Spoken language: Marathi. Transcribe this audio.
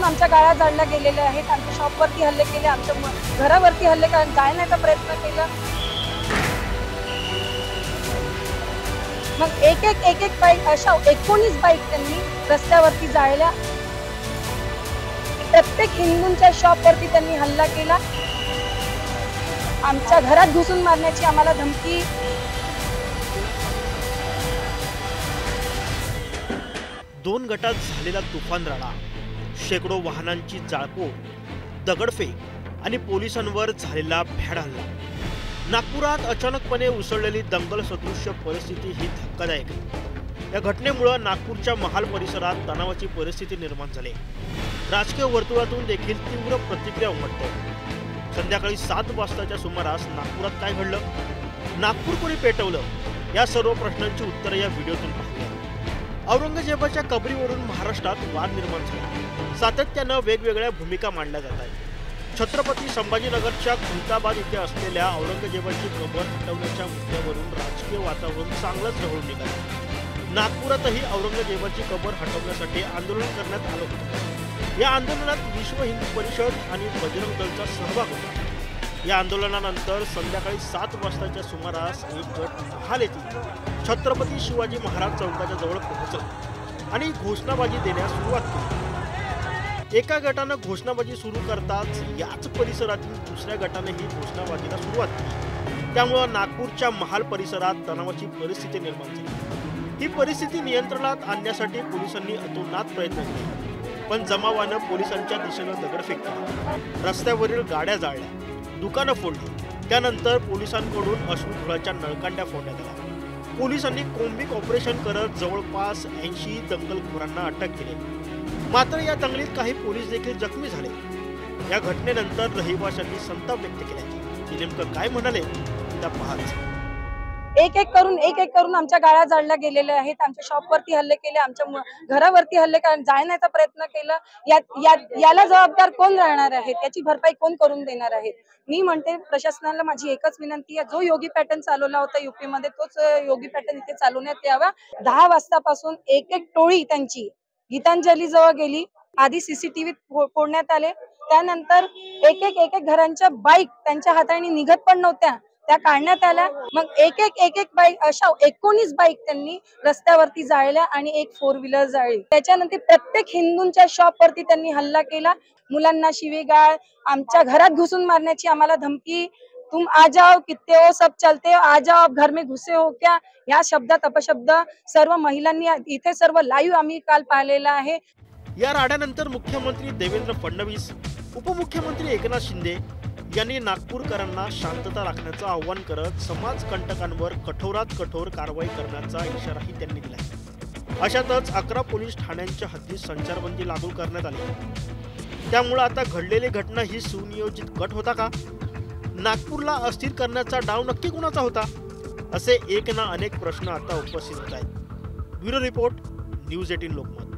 करून आमच्या गाळ्या जाळल्या गेलेल्या आहेत, आमच्या शॉपवरती हल्ले केले, आमच्या घरावरती हल्ले जाळण्याचा प्रयत्न केला। मग एक एक बाईक अशा 19 बाईक त्यांनी रस्त्यावरती जाळल्या। प्रत्येक हिंदूंच्या शॉपवरती त्यांनी हल्ला केला। आमच्या घरात घुसून मारण्याची आम्हाला धमकी। दोन गटात झालेला तुफान राडा, शेकडो वाहनांची जाळपोळ, दगडफेक आणि पोलिसांवर झालेला भ्याड हल्ला। नागपुरात अचानकपणे उसळलेली दंगल सदृश्य परिस्थिती ही धक्कादायक आहे। या घटनेमुळे नागपूरच्या महाल परिसरात तणावाची परिस्थिती निर्माण झाली। राजकीय वर्तुळातून देखील तीव्र प्रतिक्रिया उमटते। संध्याकाळी 7 वाजताच्या सुमारास नागपुरात काय घडलं, नागपूर कोणी पेटवलं, या सर्व प्रश्नांची उत्तरे या व्हिडिओतून पाहूया। औरंगजेबाच्या कबरीवरून महाराष्ट्रात वाद निर्माण झाला। सातत्यानं वेगवेगळ्या भूमिका मांडल्या जात आहेत। छत्रपती संभाजीनगरच्या खुलताबाद इथे असलेल्या औरंगजेबाची कबर हटवण्याच्या मुद्द्यावरून राजकीय वातावरण चांगलंच रळून निघालं। नागपुरातही औरंगजेबाची कबर हटवण्यासाठी आंदोलन करण्यात आलं होतं। या आंदोलनात विश्व हिंदू परिषद आणि बजरंग दलचा सहभाग होता। या आंदोलनानंतर संध्याकाळी 7 वाजताच्या सुमारास एक गट महाल येथे छत्रपती शिवाजी महाराज चौकाच्या जवळ पोहोचला आणि घोषणाबाजी देण्यास सुरुवात केली। एका गटानं घोषणाबाजी सुरू करताच याच परिसरातील दुसऱ्या गटानेही घोषणाबाजीला सुरुवात केली। त्यामुळे नागपूरच्या महाल परिसरात तणावाची परिस्थिती निर्माण झाली। ही परिस्थिती नियंत्रणात आणण्यासाठी पोलिसांनी अतोनात प्रयत्न केले, पण जमावानं पोलिसांच्या दिशेनं दगडफेक केली, रस्त्यावरील गाड्या जाळल्या, दुकानं फोडली। त्यानंतर पोलिसांकडून अश्रुधुराच्या नळकांड्या फोडण्यात आल्या। पोलिसांनी कोम्बिंग ऑपरेशन करत जवळपास 80 दंगलखोरांना अटक केली। मात्र या दंगलीत काही पोलीस देखील जखमी झाले। या घटनेनंतर रहिवाशांनी संताप व्यक्त केला। ते नेमकं काय म्हणाले त्या पाहाच। एक एक करून आमच्या गाळ्या जाळल्या गेलेल्या आहेत, आमच्या शॉपवरती हल्ले केले, आमच्या घरावरती हल्ले जाळण्याचा प्रयत्न केला। याला जबाबदार कोण राहणार आहेत, याची भरपाई कोण करून देणार आहेत? मी म्हणते प्रशासनाला माझी एकच विनंती आहे, जो योगी पॅटर्न चालवला होता यूपी मध्ये तोच योगी पॅटर्न इथे चालवण्यात यावा। 10 वाजतापासून एक टोळी त्यांची गीतांजली जवळ गेली। आधी सीसीटीव्ही फोडण्यात आले, त्यानंतर एक एक घरांच्या बाईक त्यांच्या हाताने निघत पण नव्हत्या, त्या काढण्यात आल्या। मग एक एक बाईक अशा 19 बाईक त्यांनी रस्त्यावरती जाळल्या आणि एक 4 व्हीलर जाळली। त्याच्यानंतर प्रत्येक हिंदूंच्या शॉपवरती त्यांनी हल्ला केला। मुलांना शिवीगाळ, आमच्या घरात घुसून मारण्याची आम्हाला धमकी। तुम आ जाओ, कितने हो, सब चलते हो, आ जाओ, घर में घुसे हो क्या, या शब्दात अपशब्द सर्व महिलांनी इथे सर्व लाईव्ह आम्ही काल पाहिलेला आहे। या राड्यानंतर मुख्यमंत्री देवेंद्र फडणवीस, उपमुख्यमंत्री एकनाथ शिंदे यांनी नागपूरकरांना शांतता राखण्याचं आवाहन करत समाजकंटकांवर कठोरात कठोर कारवाई करण्याचा इशाराही त्यांनी दिला। अशातच 11 पोलीस ठाण्यांच्या हद्दीत संचारबंदी लागू करण्यात आली। त्यामुळे आता घडलेली घटना ही सुनियोजित कट होता का? नागपूरला अस्थिर करण्याचा डाव नक्की कुणाचा होता? असे एक ना अनेक प्रश्न आता उपस्थित होत आहेत। Bureau report, news 18 Lokmat.